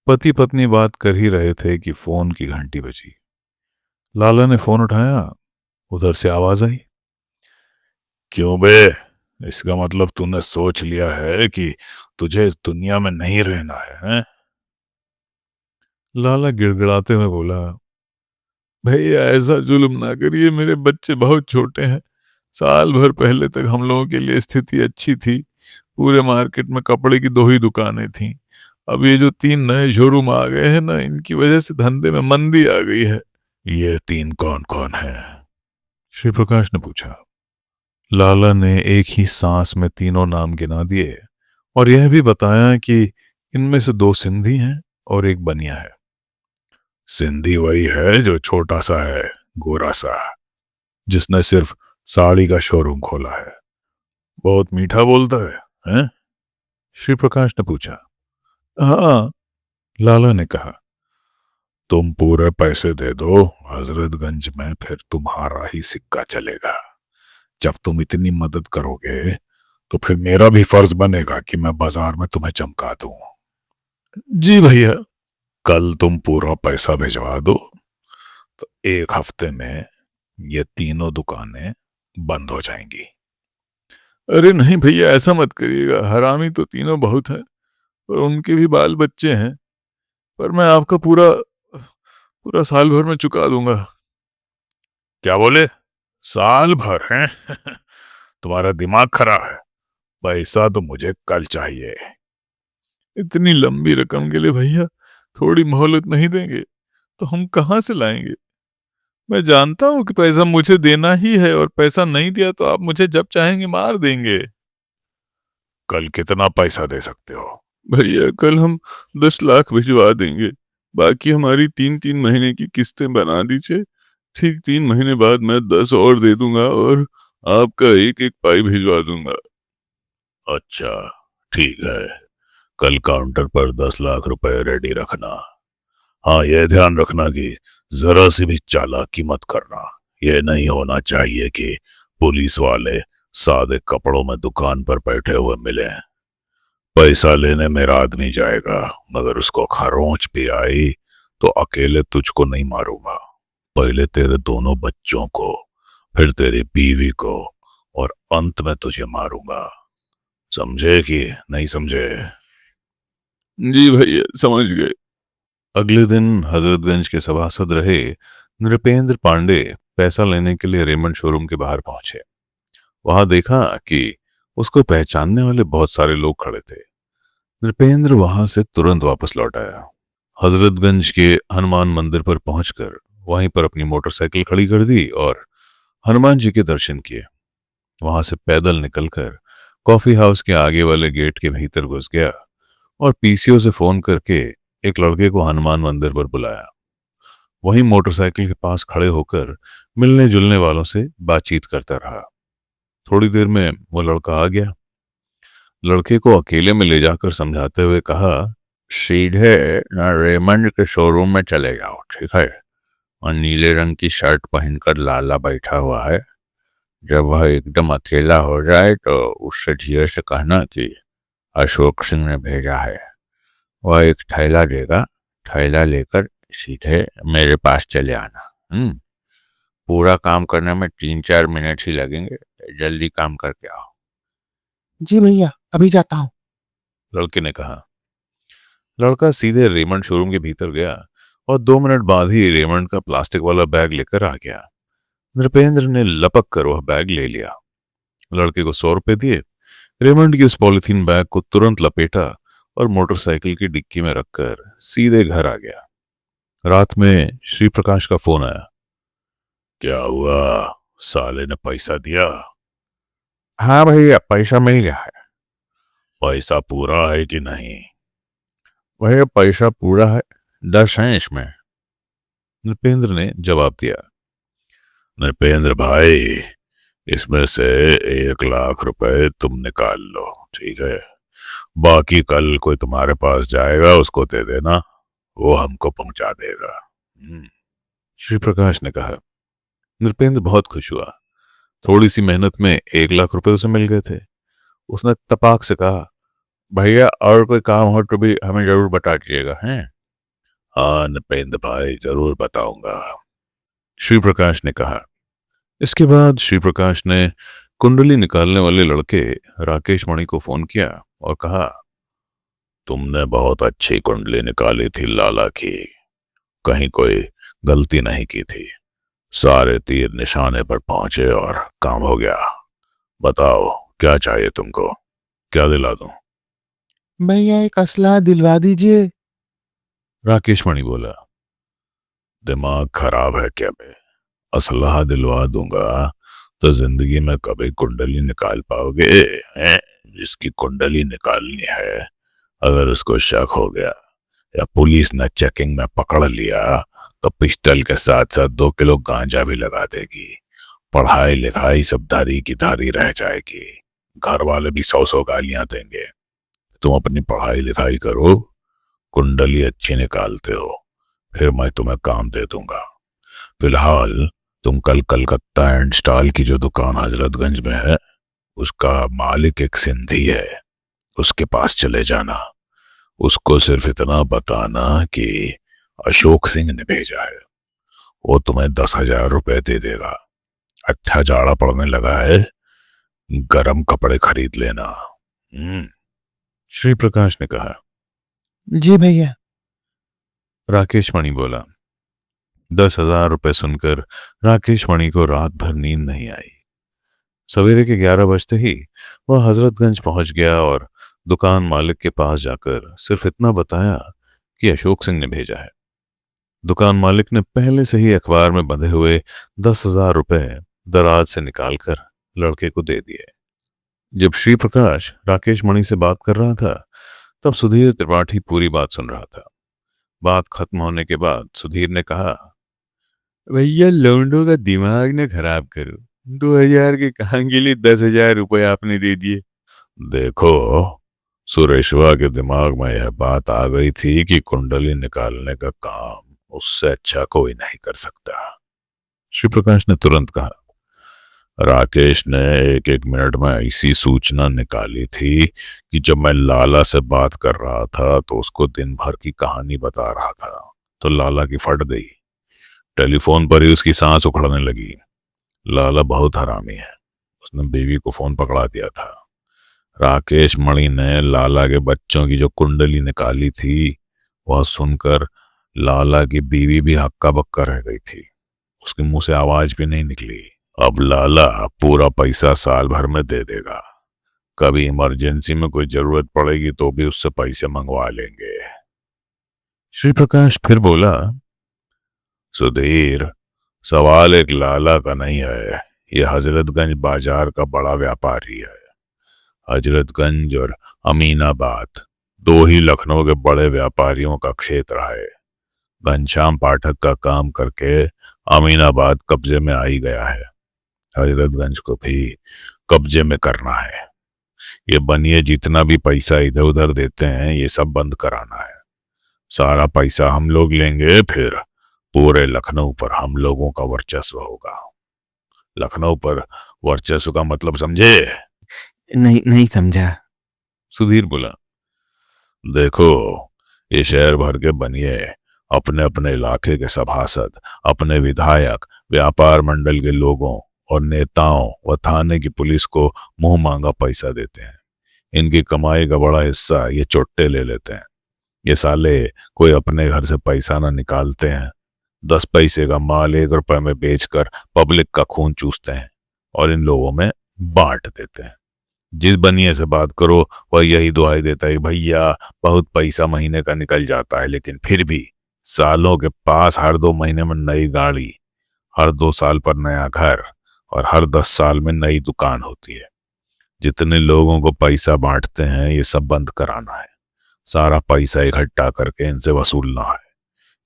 पति पत्नी बात कर ही रहे थे कि फोन की घंटी बजी। लाला ने फोन उठाया। उधर से आवाज आई, क्यों बे? इसका मतलब तूने सोच लिया है कि तुझे इस दुनिया में नहीं रहना है, हैं? लाला गिड़गिड़ाते हुए बोला, भैया ऐसा जुल्म ना करिए, मेरे बच्चे बहुत छोटे हैं। साल भर पहले तक हम लोगों के लिए स्थिति अच्छी थी। पूरे मार्केट में कपड़े की 2 ही दुकानें थीं। अब ये जो 3 नए शोरूम आ गए हैं ना, इनकी वजह से धंधे में मंदी आ गई है। ये 3 कौन कौन है? श्री प्रकाश ने पूछा। लाला ने एक ही सांस में तीनों नाम गिना दिए और यह भी बताया कि इनमें से 2 सिंधी हैं और एक बनिया है। सिंधी वही है जो छोटा सा है, गोरा सा, जिसने सिर्फ साड़ी का शोरूम खोला है। बहुत मीठा बोलता है, हैं? श्री प्रकाश ने पूछा। हाँ, लाला ने कहा। तुम पूरे पैसे दे दो, हजरतगंज में फिर तुम्हारा ही सिक्का चलेगा। जब तुम इतनी मदद करोगे तो फिर मेरा भी फर्ज बनेगा कि मैं बाजार में तुम्हें चमका दूं। जी भैया। कल तुम पूरा पैसा भिजवा दो तो 1 हफ्ते में ये तीनों दुकानें बंद हो जाएंगी। अरे नहीं भैया, ऐसा मत करिएगा। हरामी तो तीनों बहुत हैं और उनके भी बाल बच्चे हैं। पर मैं आपका पूरा साल भर में चुका दूंगा। क्या बोले? साल भर हैं? तुम्हारा दिमाग खराब है। पैसा तो मुझे कल चाहिए। इतनी लंबी रकम के लिए भैया थोड़ी मोहलत नहीं देंगे तो हम कहाँ से लाएंगे? मैं जानता हूं कि पैसा मुझे देना ही है और पैसा नहीं दिया तो आप मुझे जब चाहेंगे मार देंगे। कल कितना पैसा दे सकते हो? भैया कल हम 10 लाख भिजवा देंगे। बाकी हमारी 3-3 महीने की किस्तें बना दीजिए। ठीक 3 महीने बाद मैं 10 और दे दूंगा और आपका एक एक पाई भिजवा दूंगा। अच्छा, ठीक है। कल काउंटर पर 10 लाख रुपए रेडी रखना। हाँ, यह ध्यान रखना कि जरा सी भी चालाकी मत करना। यह नहीं होना चाहिए कि पुलिस वाले सादे कपड़ों में दुकान पर बैठे हुए मिले। पैसा लेने मेरा आदमी जाएगा, मगर उसको खरोंच भी आई तो अकेले तुझको नहीं मारूंगा। पहले तेरे दोनों बच्चों को, फिर तेरी बीवी को और अंत में तुझे मारूंगा। समझे कि नहीं समझे? जी भैया समझ गए। अगले दिन हजरतगंज के सभासद रहे नृपेंद्र पांडे पैसा लेने के लिए रेमंड शोरूम के बाहर पहुंचे। वहां देखा कि उसको पहचानने वाले बहुत सारे लोग खड़े थे। नृपेंद्र वहां से तुरंत वापस लौट आया। हजरतगंज के हनुमान मंदिर पर पहुंचकर वहीं पर अपनी मोटरसाइकिल खड़ी कर दी और हनुमान जी के दर्शन किए। वहां से पैदल निकलकर कॉफी हाउस के आगे वाले गेट के भीतर घुस गया और पीसीओ से फोन करके एक लड़के को हनुमान मंदिर पर बुलाया। वहीं मोटरसाइकिल के पास खड़े होकर मिलने जुलने वालों से बातचीत करता रहा। थोड़ी देर में वो लड़का आ गया। लड़के को अकेले में ले जाकर समझाते हुए कहा, सीधे रेमंड के शोरूम में चले जाओ, ठीक है? और नीले रंग की शर्ट पहनकर लाला बैठा हुआ है। जब वह एकदम अकेला हो जाए तो उससे धीरे से कहना कि अशोक सिंह ने भेजा है। वह एक थैला देगा, थैला लेकर सीधे मेरे पास चले आना। पूरा काम करने में 3-4 मिनट ही लगेंगे। जल्दी काम करके आओ। जी भैया अभी जाता हूँ। लड़के ने कहा। लड़का सीधे रेमंड शोरूम के भीतर गया और 2 मिनट बाद ही रेमंड का प्लास्टिक वाला बैग लेकर आ गया। नृपेंद्र ने लपक कर वह बैग ले लिया। लड़के को 100 रुपए दिए। रेमंड के उस पॉलिथीन बैग को तुरंत लपेटा और मोटरसाइकिल की डिक्की में रखकर सीधे घर आ गया। रात में श्री प्रकाश का फोन आया। क्या हुआ? साले ने पैसा दिया? हाँ भैया पैसा मिल गया है। पैसा पूरा है कि नहीं? भैया पैसा पूरा है, 10 है इसमें। नृपेंद्र ने जवाब दिया। नृपेंद्र भाई, इसमें से 1 लाख रुपए तुम निकाल लो, ठीक है? बाकी कल कोई तुम्हारे पास जाएगा, उसको दे देना, वो हमको पहुंचा देगा। श्री प्रकाश ने कहा। नृपेंद्र बहुत खुश हुआ। थोड़ी सी मेहनत में 1 लाख रुपए उसे मिल गए थे। उसने तपाक से कहा, भैया और कोई काम हो तो भी हमें जरूर बता दीजिएगा, हैं? हाँ नृपेंद्र भाई, जरूर बताऊंगा। श्री प्रकाश ने कहा। इसके बाद श्री प्रकाश ने कुंडली निकालने वाले लड़के राकेश मणि को फोन किया और कहा, तुमने बहुत अच्छी कुंडली निकाली थी लाला की। कहीं कोई गलती नहीं की थी। सारे तीर निशाने पर पहुंचे और काम हो गया। बताओ क्या चाहिए तुमको? क्या दिला दूं? भैया एक असला दिलवा दीजिए। राकेश मणि बोला। दिमाग खराब है क्या? मैं असलाह दिलवा दूंगा तो जिंदगी में कभी कुंडली निकाल पाओगे? हैं? जिसकी कुंडली निकालनी है, अगर उसको शक हो गया या पुलिस ने चेकिंग में पकड़ लिया तो पिस्टल के साथ साथ 2 किलो गांजा भी लगा देगी। पढ़ाई लिखाई सब धारी की धारी रह जाएगी। घर वाले भी 100-100 गालियां देंगे। तुम अपनी पढ़ाई लिखाई करो, कुंडली अच्छी निकालते हो, फिर मैं तुम्हें काम दे दूंगा। फिलहाल तुम कल कलकत्ता एंड स्टॉल की जो दुकान हजरतगंज में है, उसका मालिक एक सिंधी है, उसके पास चले जाना। उसको सिर्फ इतना बताना कि अशोक सिंह ने भेजा है। वो तुम्हें 10,000 रुपए दे देगा। अच्छा जाड़ा पड़ने लगा है, गरम कपड़े खरीद लेना। श्री प्रकाश ने कहा। जी भैया। राकेश मणि बोला। 10,000 रुपए सुनकर राकेश मणि को रात भर नींद नहीं आई। सवेरे के 11 बजते ही वह हजरतगंज पहुंच गया और दुकान मालिक के पास जाकर सिर्फ इतना बताया कि अशोक सिंह ने भेजा है। दुकान मालिक ने पहले से ही अखबार में बंधे हुए 10,000 रुपए दराज से निकालकर लड़के को दे दिए। जब श्री प्रकाश राकेश मणि से बात कर रहा था तब सुधीर त्रिपाठी पूरी बात सुन रहा था। बात खत्म होने के बाद सुधीर ने कहा, भैया लौंडों का दिमाग न खराब करो, 2,000 के काम के लिए 10,000 रुपए आपने दे दिए। देखो, सुरेशवा के दिमाग में यह बात आ गई थी कि कुंडली निकालने का काम उससे अच्छा कोई नहीं कर सकता। श्री प्रकाश ने तुरंत कहा, राकेश ने एक एक मिनट में ऐसी सूचना निकाली थी कि जब मैं लाला से बात कर रहा था तो उसको दिन भर की कहानी बता रहा था तो लाला की फट गई। टेलीफोन पर ही उसकी सांस उखड़ने लगी। लाला बहुत हरामी है, उसने बीवी को फोन पकड़ा दिया था। राकेश मणि ने लाला के बच्चों की जो कुंडली निकाली थी वह सुनकर लाला की बीवी भी हक्का बक्का रह गई थी। उसके मुंह से आवाज भी नहीं निकली। अब लाला पूरा पैसा साल भर में दे देगा। कभी इमरजेंसी में कोई जरूरत पड़ेगी तो भी उससे पैसे मंगवा लेंगे। श्री प्रकाश फिर बोला, सुधीर, सवाल एक लाला का नहीं है, यह हजरतगंज बाजार का बड़ा व्यापारी है। हजरतगंज और अमीनाबाद दो ही लखनऊ के बड़े व्यापारियों का क्षेत्र है। घनश्याम पाठक का काम करके अमीनाबाद कब्जे में आ ही गया है। हजरतगंज को भी कब्जे में करना है। ये बनिए जितना भी पैसा इधर उधर देते हैं ये सब बंद कराना है। सारा पैसा हम लोग लेंगे, फिर पूरे लखनऊ पर हम लोगों का वर्चस्व होगा। लखनऊ पर वर्चस्व का मतलब समझे? नहीं समझा। सुधीर बोला, देखो, ये शहर भर के बनिए अपने अपने इलाके के सभासद, अपने विधायक, व्यापार मंडल के लोगों और नेताओं व थाने की पुलिस को मुंह मांगा पैसा देते हैं। इनकी कमाई का बड़ा हिस्सा ये चोट्टे ले लेते हैं। ये साले कोई अपने घर से पैसा ना निकालते हैं। 10 पैसे का माल 1 रुपए में बेचकर पब्लिक का खून चूसते हैं और इन लोगों में बांट देते हैं। जिस बनिए से बात करो वह यही दुहाई देता है, भैया बहुत पैसा महीने का निकल जाता है, लेकिन फिर भी सालों के पास हर 2 महीने में नई गाड़ी, हर 2 साल पर नया घर और हर 10 साल में नई दुकान होती है। जितने लोगों को पैसा बांटते हैं ये सब बंद कराना है। सारा पैसा इकट्ठा करके इनसे वसूलना है,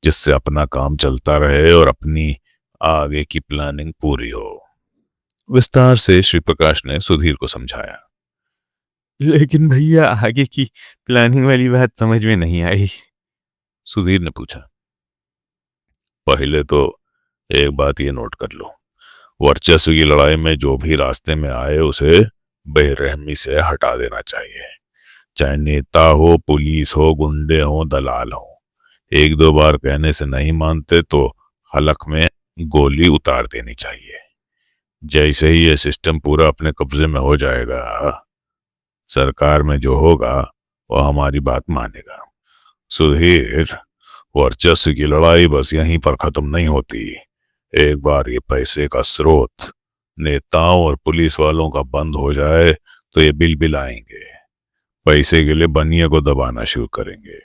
जिससे अपना काम चलता रहे और अपनी आगे की प्लानिंग पूरी हो। विस्तार से श्री प्रकाश ने सुधीर को समझाया। लेकिन भैया आगे की प्लानिंग वाली बात समझ में नहीं आई। सुधीर ने पूछा, पहले तो एक बात ये नोट कर लो, वर्चस्व की लड़ाई में जो भी रास्ते में आए उसे बेरहमी से हटा देना चाहिए। चाहे नेता हो, पुलिस हो, गुंडे हो, दलाल हो। 1-2 बार कहने से नहीं मानते तो हलक में गोली उतार देनी चाहिए। जैसे ही ये सिस्टम पूरा अपने कब्जे में हो जाएगा, सरकार में जो होगा वह हमारी बात मानेगा। सुधीर, वर्चस्व की लड़ाई बस यहीं पर खत्म नहीं होती। एक बार ये पैसे का स्रोत नेताओं और पुलिस वालों का बंद हो जाए तो ये बिल आएंगे। पैसे के लिए बनिए को दबाना शुरू करेंगे।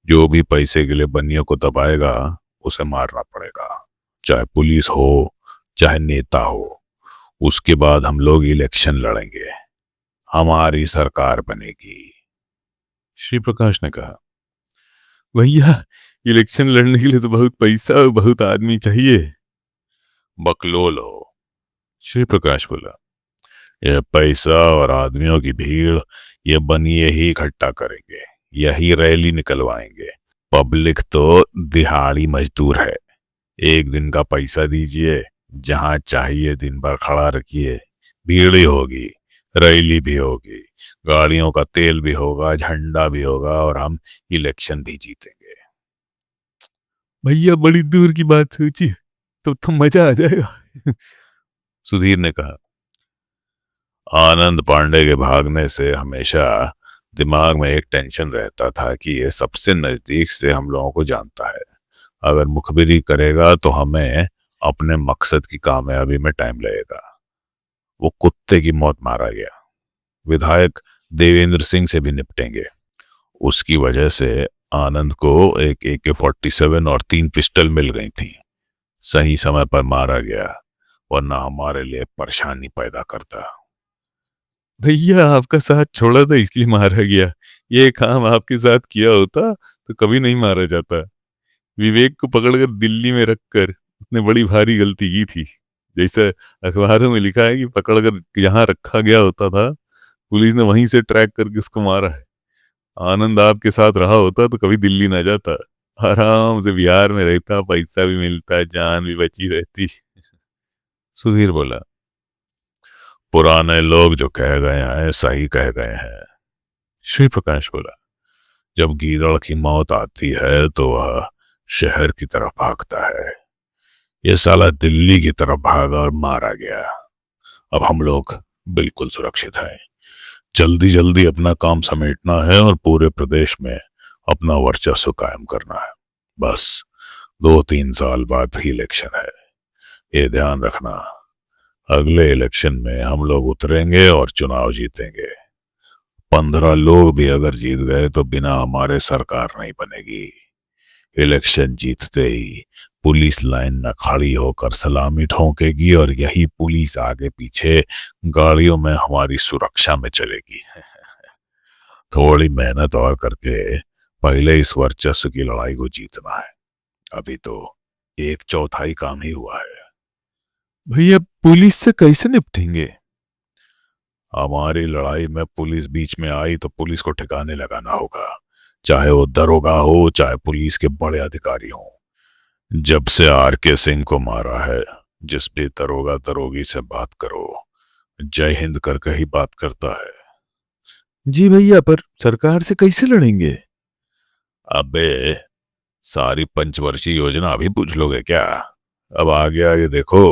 जो भी पैसे के लिए बनिए को दबाएगा उसे मारना पड़ेगा, चाहे पुलिस हो चाहे नेता हो। उसके बाद हम लोग इलेक्शन लड़ेंगे, हमारी सरकार बनेगी। श्री प्रकाश ने कहा, भैया इलेक्शन लड़ने के लिए तो बहुत पैसा और बहुत आदमी चाहिए। बकलोल हो। श्री प्रकाश बोला, यह पैसा और आदमियों की भीड़ ये बनिए ही इकट्ठा करेंगे, यही रैली निकलवाएंगे। पब्लिक तो दिहाड़ी मजदूर है। 1 दिन का पैसा दीजिए, जहां चाहिए दिन भर खड़ा रखिए। भीड़ ही होगी, रैली भी होगी, गाड़ियों का तेल भी होगा, झंडा भी होगा और हम इलेक्शन भी जीतेंगे। भैया बड़ी दूर की बात सोची, तो मजा आ जाएगा। सुधीर ने कहा, आनंद पांडे के भागने से हमेशा दिमाग में एक टेंशन रहता था कि ये सबसे नजदीक से हम लोगों को जानता है। अगर मुखबिरी करेगा तो हमें अपने मकसद की कामयाबी में टाइम लगेगा। वो कुत्ते की मौत मारा गया। विधायक देवेंद्र सिंह से भी निपटेंगे। उसकी वजह से आनंद को एक AK-47 और 3 पिस्टल मिल गई थी। सही समय पर मारा गया, वरना हमारे लिए परेशानी पैदा करता। भैया आपका साथ छोड़ा था इसलिए मारा गया। ये काम आपके साथ किया होता तो कभी नहीं मारा जाता। विवेक को पकड़कर दिल्ली में रखकर उसने बड़ी भारी गलती की थी। जैसे अखबारों में लिखा है कि पकड़कर यहाँ रखा गया होता था, पुलिस ने वहीं से ट्रैक करके उसको मारा है। आनंद आपके साथ रहा होता तो कभी दिल्ली ना जाता, आराम से बिहार में रहता, पैसा भी मिलता, जान भी बची रहती। सुधीर बोला, पुराने लोग जो कह गए हैं सही कह गए हैं। श्री प्रकाश बोला, जब गीदड़ की मौत आती है तो वह शहर की तरफ भागता है। ये साला दिल्ली की तरफ भागा और मारा गया। अब हम लोग बिल्कुल सुरक्षित हैं। जल्दी जल्दी अपना काम समेटना है और पूरे प्रदेश में अपना वर्चस्व कायम करना है। बस 2-3 साल बाद ही इलेक्शन है, ये ध्यान रखना। अगले इलेक्शन में हम लोग उतरेंगे और चुनाव जीतेंगे। 15 लोग भी अगर जीत गए तो बिना हमारे सरकार नहीं बनेगी। इलेक्शन जीतते ही पुलिस लाइन में खड़ी होकर सलामी ठोकेगी और यही पुलिस आगे पीछे गाड़ियों में हमारी सुरक्षा में चलेगी। थोड़ी मेहनत और करके पहले इस वर्चस्व की लड़ाई को जीतना है। अभी तो 1/4 काम ही हुआ है। भैया पुलिस से कैसे निपटेंगे? हमारी लड़ाई में पुलिस बीच में आई तो पुलिस को ठिकाने लगाना होगा, चाहे वो दरोगा हो चाहे पुलिस के बड़े अधिकारी हो। जब से RK सिंह को मारा है, जिस भी दरोगा दरोगी से बात करो, जय हिंद करके ही बात करता है। जी भैया, पर सरकार से कैसे लड़ेंगे? अबे सारी पंचवर्षीय योजना अभी पूछ लोगे क्या? अब आगे आगे देखो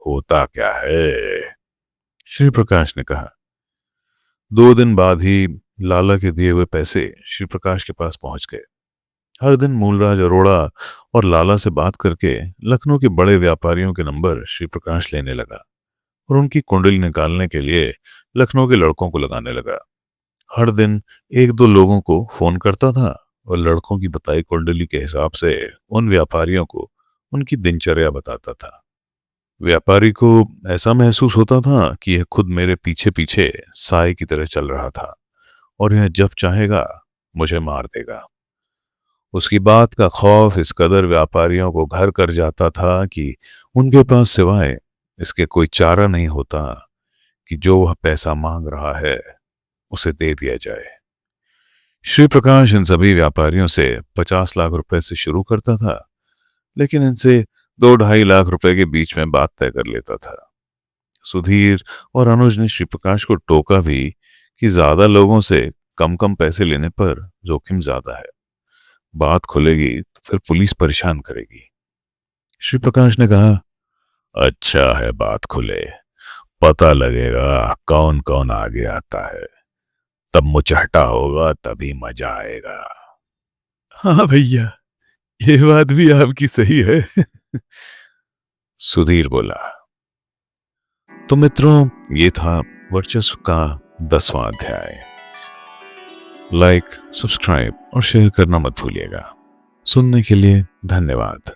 होता क्या है। श्री प्रकाश ने कहा। 2 दिन बाद ही लाला के दिए हुए पैसे श्री प्रकाश के पास पहुंच गए। हर दिन मूलराज अरोड़ा और लाला से बात करके लखनऊ के बड़े व्यापारियों के नंबर श्री प्रकाश लेने लगा और उनकी कुंडली निकालने के लिए लखनऊ के लड़कों को लगाने लगा। हर दिन 1-2 लोगों को फोन करता था और लड़कों की बताई कुंडली के हिसाब से उन व्यापारियों को उनकी दिनचर्या बताता था। व्यापारी को ऐसा महसूस होता था कि यह खुद मेरे पीछे पीछे साए की तरह चल रहा था और यह जब चाहेगा मुझे मार देगा। उसकी बात का खौफ इस कदर व्यापारियों को घर कर जाता था कि उनके पास सिवाय इसके कोई चारा नहीं होता कि जो वह पैसा मांग रहा है उसे दे दिया जाए। श्री प्रकाश इन सभी व्यापारियों से 50 लाख रुपए से शुरू करता था, लेकिन इनसे 2-2.5 लाख रुपए के बीच में बात तय कर लेता था। सुधीर और अनुज ने श्री प्रकाश को टोका भी कि ज्यादा लोगों से कम कम पैसे लेने पर जोखिम ज्यादा है, बात खुलेगी तो फिर पुलिस परेशान करेगी। श्री प्रकाश ने कहा, अच्छा है बात खुले, पता लगेगा कौन कौन आगे आता है, तब मुचहटा होगा, तभी मजा आएगा। हाँ भैया, ये बात भी आपकी सही है। सुधीर बोला। तो मित्रों, ये था वर्चस्व का 10वां अध्याय। लाइक, सब्सक्राइब और शेयर करना मत भूलिएगा। सुनने के लिए धन्यवाद।